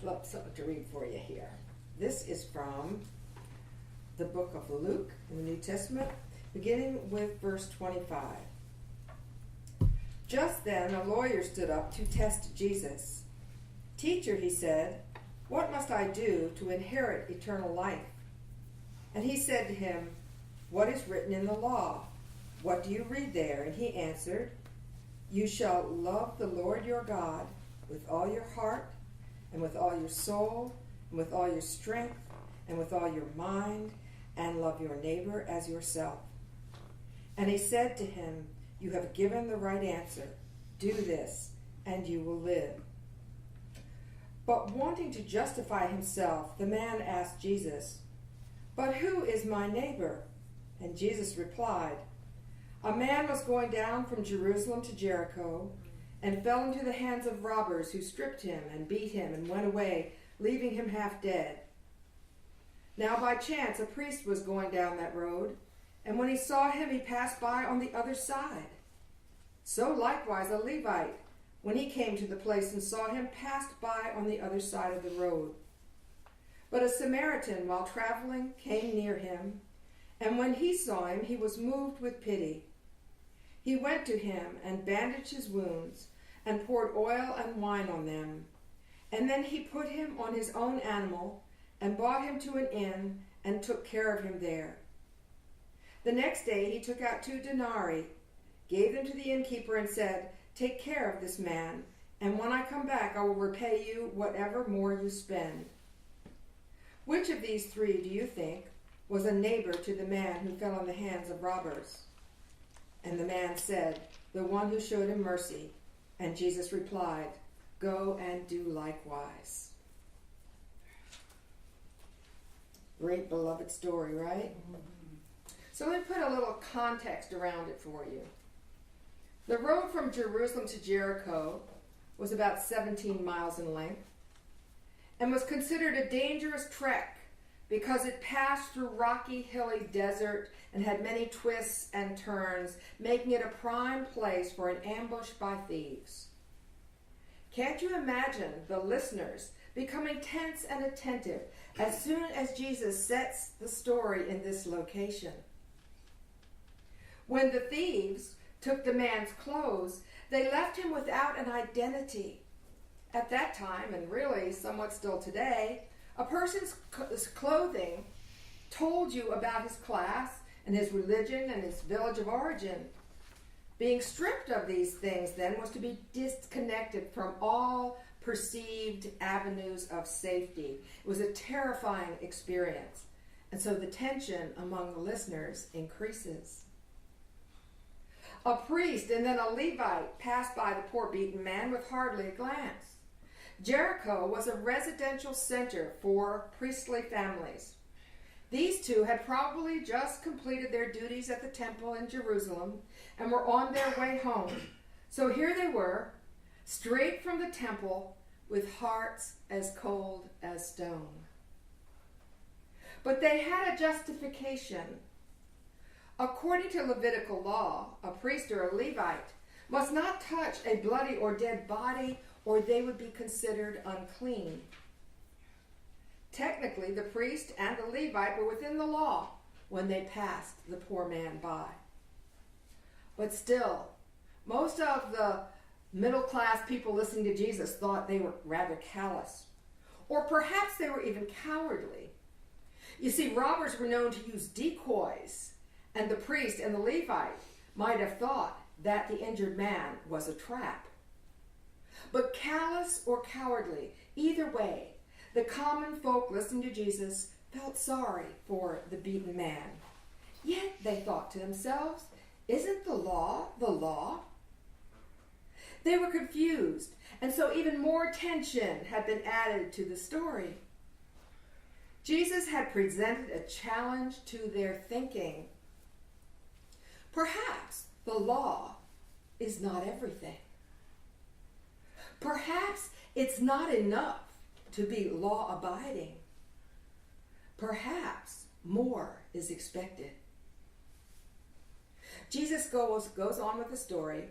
love something to read for you here. This is from the book of Luke in the New Testament, beginning with verse 25. Just then a lawyer stood up to test Jesus. "Teacher," he said, "what must I do to inherit eternal life?" And he said to him, "What is written in the law? What do you read there?" And he answered, "You shall love the Lord your God with all your heart, and with all your soul, and with all your strength, and with all your mind, and love your neighbor as yourself." And he said to him, "You have given the right answer. Do this, and you will live." But wanting to justify himself, the man asked Jesus, "But who is my neighbor?" And Jesus replied, "A man was going down from Jerusalem to Jericho and fell into the hands of robbers who stripped him and beat him and went away, leaving him half dead. Now by chance a priest was going down that road, and when he saw him he passed by on the other side. So likewise a Levite, when he came to the place and saw him, passed by on the other side of the road. But a Samaritan, while traveling, came near him, and when he saw him he was moved with pity. He went to him and bandaged his wounds, and poured oil and wine on them. And then he put him on his own animal, and brought him to an inn, and took care of him there. The next day he took out 2 denarii, gave them to the innkeeper, and said, "Take care of this man, and when I come back I will repay you whatever more you spend." Which of these 3 do you think was a neighbor to the man who fell in the hands of robbers? And the man said, "The one who showed him mercy." And Jesus replied, "Go and do likewise." Great beloved story, right? So let me put a little context around it for you. The road from Jerusalem to Jericho was about 17 miles in length and was considered a dangerous trek because it passed through rocky, hilly desert and had many twists and turns, making it a prime place for an ambush by thieves. Can't you imagine the listeners becoming tense and attentive as soon as Jesus sets the story in this location? When the thieves took the man's clothes, they left him without an identity. At that time, and really somewhat still today, a person's clothing told you about his class and his religion and his village of origin. Being stripped of these things then was to be disconnected from all perceived avenues of safety. It was a terrifying experience, and so the tension among the listeners increases. A priest and then a Levite passed by the poor beaten man with hardly a glance. Jericho was a residential center for priestly families. These 2 had probably just completed their duties at the temple in Jerusalem and were on their way home. So here they were, straight from the temple, with hearts as cold as stone. But they had a justification. According to Levitical law, a priest or a Levite must not touch a bloody or dead body, or they would be considered unclean. Technically, the priest and the Levite were within the law when they passed the poor man by. But still, most of the middle-class people listening to Jesus thought they were rather callous, or perhaps they were even cowardly. You see, robbers were known to use decoys, and the priest and the Levite might have thought that the injured man was a trap. But callous or cowardly, either way, the common folk listening to Jesus felt sorry for the beaten man. Yet they thought to themselves, isn't the law the law? They were confused, and so even more tension had been added to the story. Jesus had presented a challenge to their thinking. Perhaps the law is not everything. Perhaps it's not enough to be law-abiding. Perhaps more is expected. Jesus goes on with the story,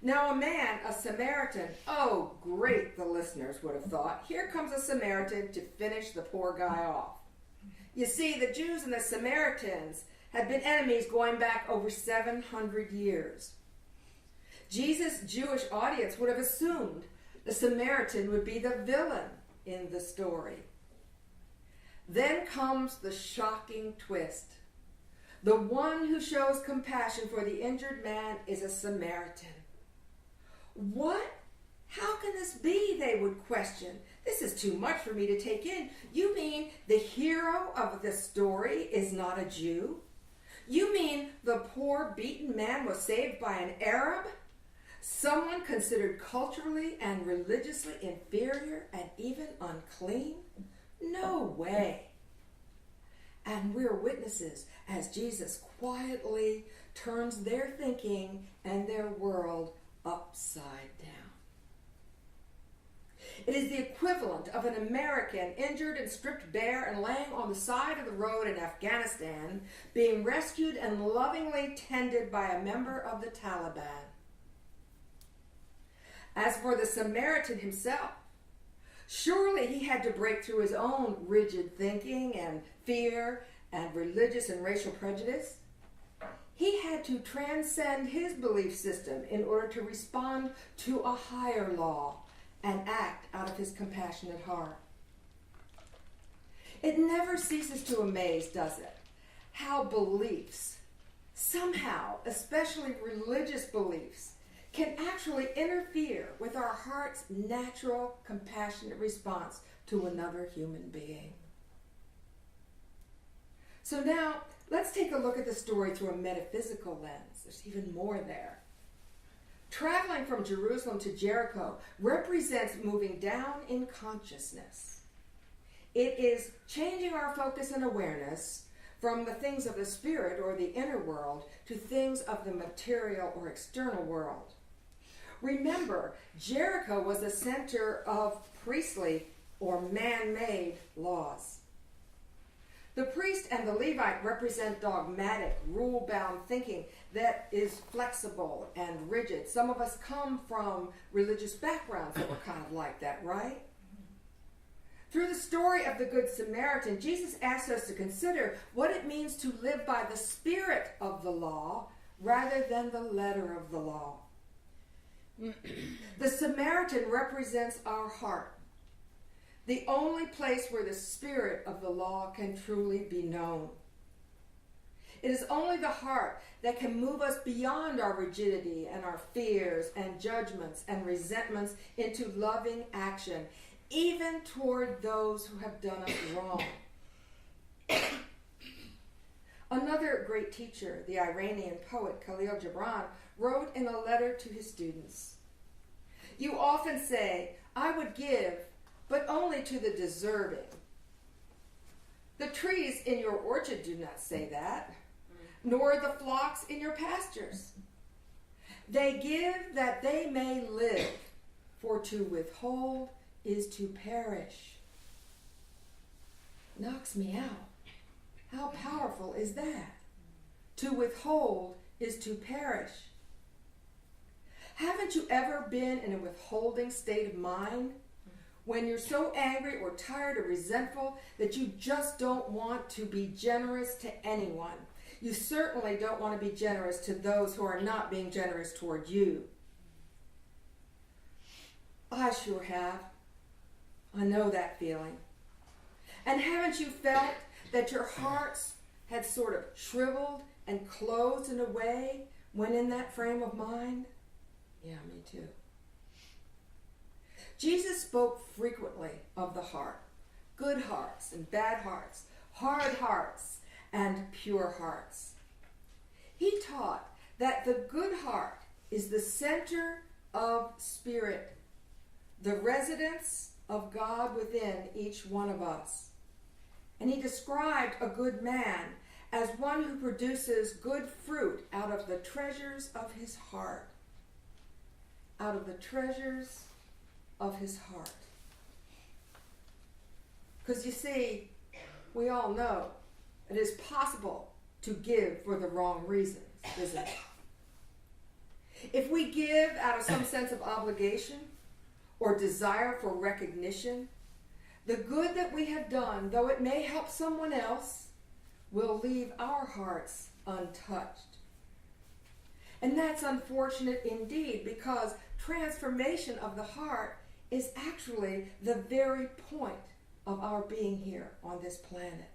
Now a man, a Samaritan, oh great, the listeners would have thought. Here comes a Samaritan to finish the poor guy off. You see, the Jews and the Samaritans had been enemies going back over 700 years. Jesus' Jewish audience would have assumed the Samaritan would be the villain in the story. Then comes the shocking twist. The one who shows compassion for the injured man is a Samaritan. What? How can this be? They would question. This is too much for me to take in. You mean the hero of the story is not a Jew? You mean the poor beaten man was saved by an Arab? Someone considered culturally and religiously inferior and even unclean? No way. And we're witnesses as Jesus quietly turns their thinking and their world upside down. It is the equivalent of an American injured and stripped bare and laying on the side of the road in Afghanistan, being rescued and lovingly tended by a member of the Taliban. As for the Samaritan himself, surely he had to break through his own rigid thinking and fear and religious and racial prejudice. He had to transcend his belief system in order to respond to a higher law and act out of his compassionate heart. It never ceases to amaze, does it, how beliefs, somehow, especially religious beliefs, can actually interfere with our heart's natural, compassionate response to another human being. So now, let's take a look at the story through a metaphysical lens. There's even more there. Traveling from Jerusalem to Jericho represents moving down in consciousness. It is changing our focus and awareness from the things of the spirit or the inner world to things of the material or external world. Remember, Jericho was the center of priestly or man-made laws. The priest and the Levite represent dogmatic, rule-bound thinking that is flexible and rigid. Some of us come from religious backgrounds that were kind of like that, right? Through the story of the Good Samaritan, Jesus asks us to consider what it means to live by the spirit of the law rather than the letter of the law. The Samaritan represents our heart, the only place where the spirit of the law can truly be known. It is only the heart that can move us beyond our rigidity and our fears and judgments and resentments into loving action, even toward those who have done us wrong. Another great teacher, the Iranian poet Khalil Gibran, wrote in a letter to his students, "You often say, 'I would give, but only to the deserving.' The trees in your orchard do not say that, nor the flocks in your pastures. They give that they may live, for to withhold is to perish." Knocks me out. How powerful is that? To withhold is to perish. Haven't you ever been in a withholding state of mind? When you're so angry or tired or resentful that you just don't want to be generous to anyone. You certainly don't want to be generous to those who are not being generous toward you. I sure have. I know that feeling. And haven't you felt that your hearts had sort of shriveled and closed in a way when in that frame of mind? Yeah, me too. Jesus spoke frequently of the heart, good hearts and bad hearts, hard hearts and pure hearts. He taught that the good heart is the center of spirit, the residence of God within each one of us. And he described a good man as one who produces good fruit out of the treasures of his heart. Out of the treasures of his heart. Because you see, we all know it is possible to give for the wrong reasons, isn't it? If we give out of some sense of obligation or desire for recognition, the good that we have done, though it may help someone else, will leave our hearts untouched. And that's unfortunate indeed, because transformation of the heart is actually the very point of our being here on this planet.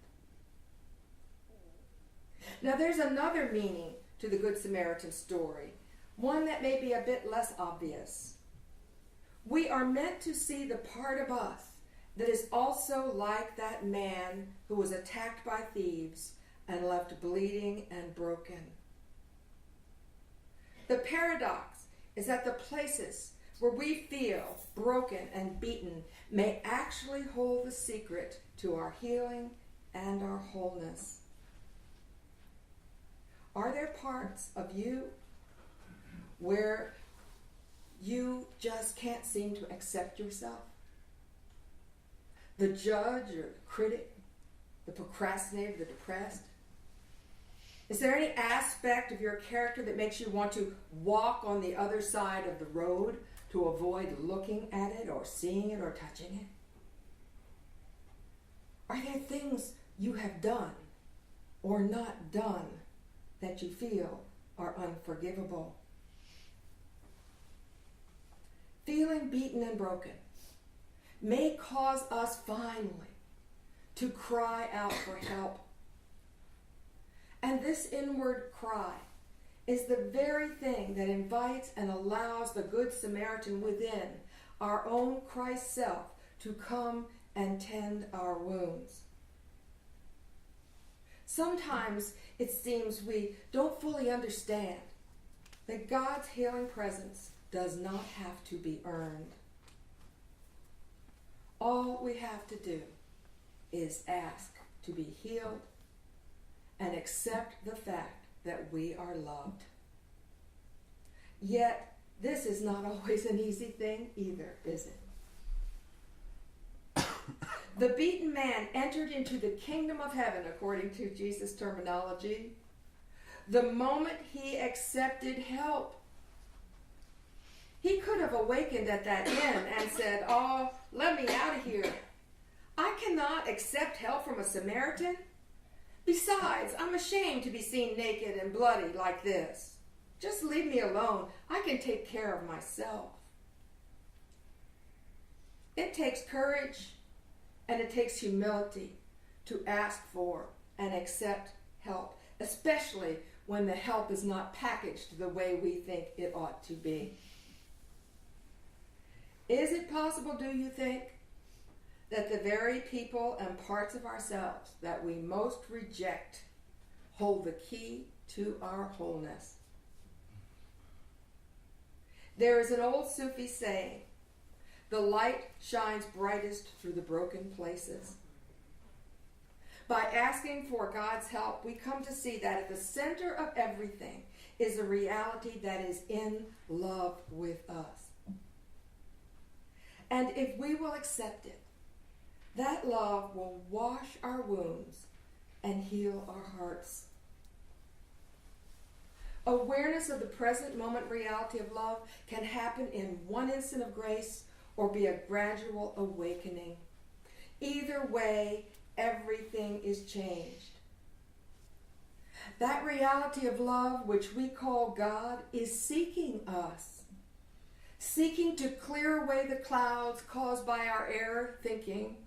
Now there's another meaning to the Good Samaritan story, one that may be a bit less obvious. We are meant to see the part of us that is also like that man who was attacked by thieves and left bleeding and broken. The paradox is that the places where we feel broken and beaten may actually hold the secret to our healing and our wholeness. Are there parts of you where you just can't seem to accept yourself? The judge or the critic, the procrastinator, the depressed? Is there any aspect of your character that makes you want to walk on the other side of the road to avoid looking at it or seeing it or touching it? Are there things you have done or not done that you feel are unforgivable? Feeling beaten and broken may cause us finally to cry out for help. And this inward cry is the very thing that invites and allows the Good Samaritan within our own Christ self to come and tend our wounds. Sometimes it seems we don't fully understand that God's healing presence does not have to be earned. All we have to do is ask to be healed and accept the fact that we are loved. Yet, this is not always an easy thing either, is it? The beaten man entered into the kingdom of heaven, according to Jesus' terminology, the moment he accepted help. He could have awakened at that inn and said, "Oh, let me out of here. I cannot accept help from a Samaritan. Besides, I'm ashamed to be seen naked and bloody like this. Just leave me alone. I can take care of myself." It takes courage and it takes humility to ask for and accept help, especially when the help is not packaged the way we think it ought to be. Is it possible, do you think, that the very people and parts of ourselves that we most reject hold the key to our wholeness? There is an old Sufi saying, "The light shines brightest through the broken places." By asking for God's help, we come to see that at the center of everything is a reality that is in love with us. And if we will accept it, that love will wash our wounds and heal our hearts. Awareness of the present moment reality of love can happen in one instant of grace or be a gradual awakening. Either way, everything is changed. That reality of love, which we call God, is seeking us, seeking to clear away the clouds caused by our error thinking,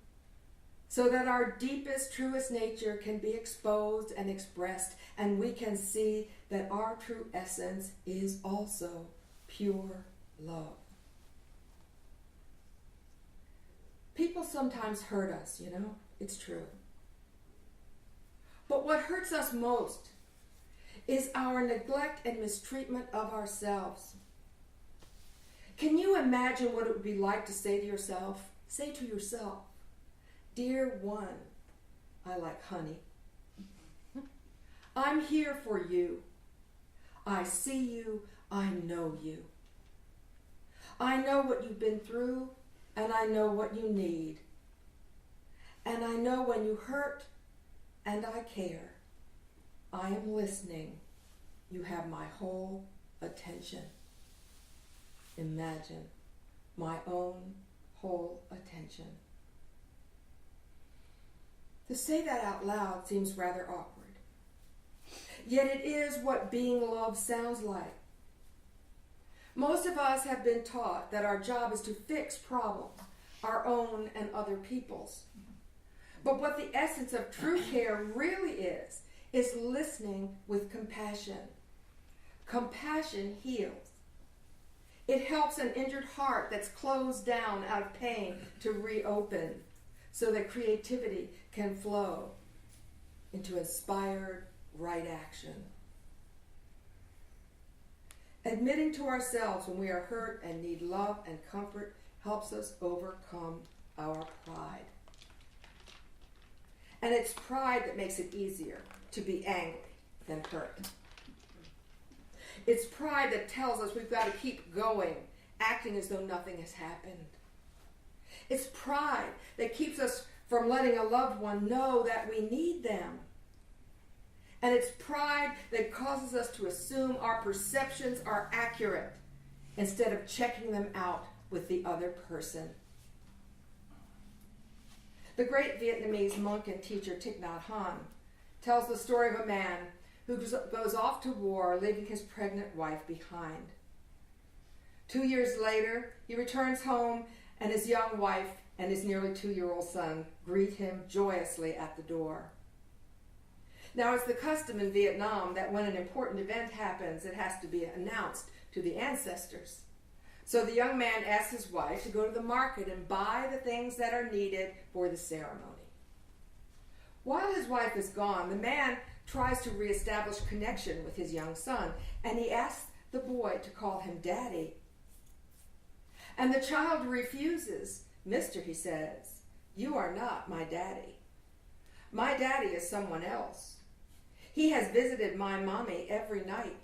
so that our deepest, truest nature can be exposed and expressed, and we can see that our true essence is also pure love. People sometimes hurt us, it's true. But what hurts us most is our neglect and mistreatment of ourselves. Can you imagine what it would be like to say to yourself, "Dear one, I like honey. I'm here for you. I see you. I know you. I know what you've been through, and I know what you need. And I know when you hurt, and I care. I am listening. You have my whole attention." imagine my own whole attention. To say that out loud seems rather awkward. Yet it is what being loved sounds like. Most of us have been taught that our job is to fix problems, our own and other people's. But what the essence of true care really is listening with compassion. Compassion heals. It helps an injured heart that's closed down out of pain to reopen so that creativity can flow into inspired right action. Admitting to ourselves when we are hurt and need love and comfort helps us overcome our pride. And it's pride that makes it easier to be angry than hurt. It's pride that tells us we've got to keep going, acting as though nothing has happened. It's pride that keeps us from letting a loved one know that we need them. And it's pride that causes us to assume our perceptions are accurate instead of checking them out with the other person. The great Vietnamese monk and teacher Thich Nhat Hanh tells the story of a man who goes off to war, leaving his pregnant wife behind. 2 years later, he returns home, and his young wife and his nearly 2-year-old son greet him joyously at the door. Now, it's the custom in Vietnam that when an important event happens, it has to be announced to the ancestors. So the young man asks his wife to go to the market and buy the things that are needed for the ceremony. While his wife is gone, the man tries to reestablish connection with his young son, and he asks the boy to call him Daddy. And the child refuses. "Mister," he says, "you are not my daddy. My daddy is someone else. He has visited my mommy every night.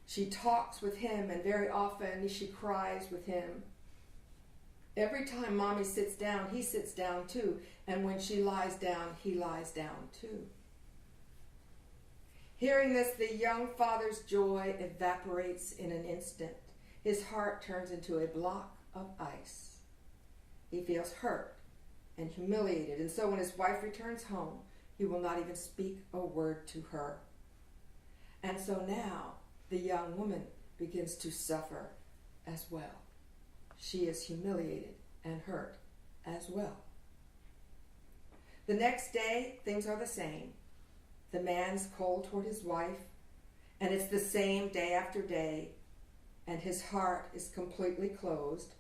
She talks with him, and very often she cries with him. Every time mommy sits down, he sits down too, and when she lies down, he lies down too." Hearing this, the young father's joy evaporates in an instant. His heart turns into a block of ice. He feels hurt and humiliated, and so when his wife returns home, he will not even speak a word to her. And so now the young woman begins to suffer as well. She is humiliated and hurt as well. The next day, things are the same. The man's cold toward his wife, and it's the same day after day, and his heart is completely closed,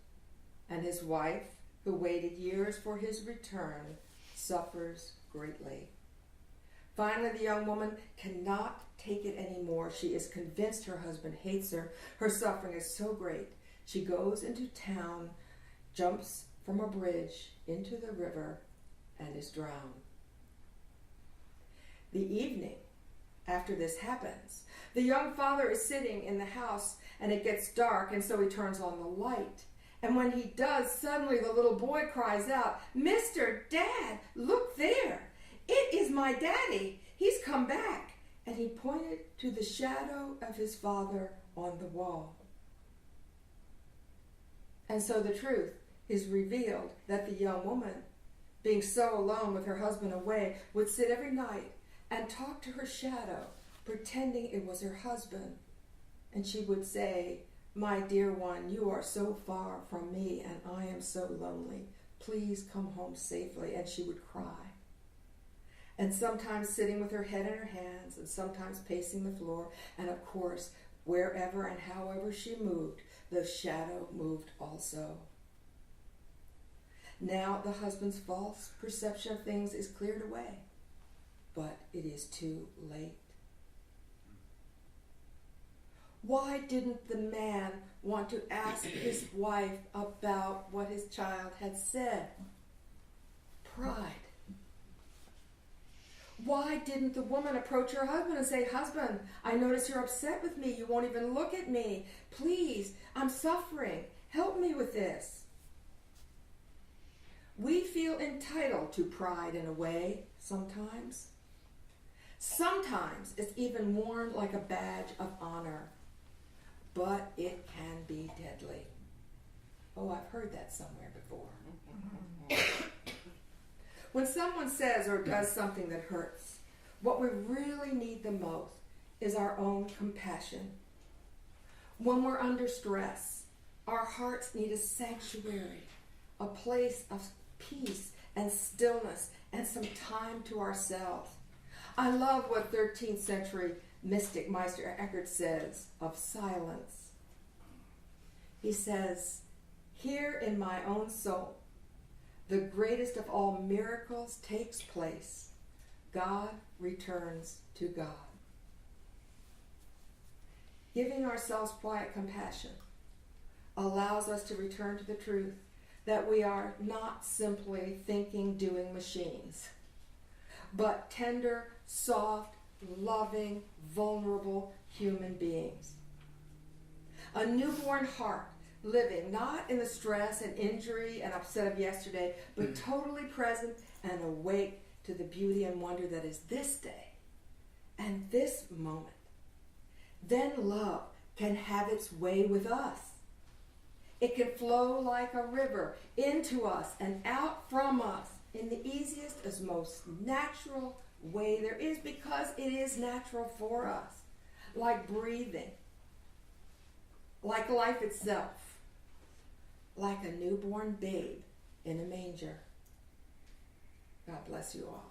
and his wife, who waited years for his return, suffers greatly. Finally, the young woman cannot take it anymore. She is convinced her husband hates her. Her suffering is so great. She goes into town, jumps from a bridge into the river, and is drowned. The evening after this happens, the young father is sitting in the house, and it gets dark, and so he turns on the light. And when he does, suddenly the little boy cries out, "Mr. Dad, look there! It is my daddy. He's come back." And he pointed to the shadow of his father on the wall. And so the truth is revealed that the young woman, being so alone with her husband away, would sit every night and talk to her shadow, pretending it was her husband. And she would say, "My dear one, you are so far from me, and I am so lonely. Please come home safely." And she would cry. And sometimes sitting with her head in her hands, and sometimes pacing the floor, and of course, wherever and however she moved, the shadow moved also. Now the husband's false perception of things is cleared away, but it is too late. Why didn't the man want to ask his wife about what his child had said? Pride. Why didn't the woman approach her husband and say, "Husband, I notice you're upset with me. You won't even look at me. Please, I'm suffering. Help me with this." We feel entitled to pride in a way sometimes. Sometimes it's even worn like a badge of honor. but it can be deadly. Oh, I've heard that somewhere before. When someone says or does something that hurts, what we really need the most is our own compassion. When we're under stress, our hearts need a sanctuary, a place of peace and stillness and some time to ourselves. I love what 13th century mystic Meister Eckhart says of silence. He says, "Here in my own soul, the greatest of all miracles takes place. God returns to God." Giving ourselves quiet compassion allows us to return to the truth that we are not simply thinking, doing machines, but tender, soft, loving, vulnerable human beings. A newborn heart living not in the stress and injury and upset of yesterday, but totally present and awake to the beauty and wonder that is this day and this moment. Then love can have its way with us. It can flow like a river into us and out from us in the easiest as most natural way there is, because it is natural for us, like breathing, like life itself, like a newborn babe in a manger. God bless you all.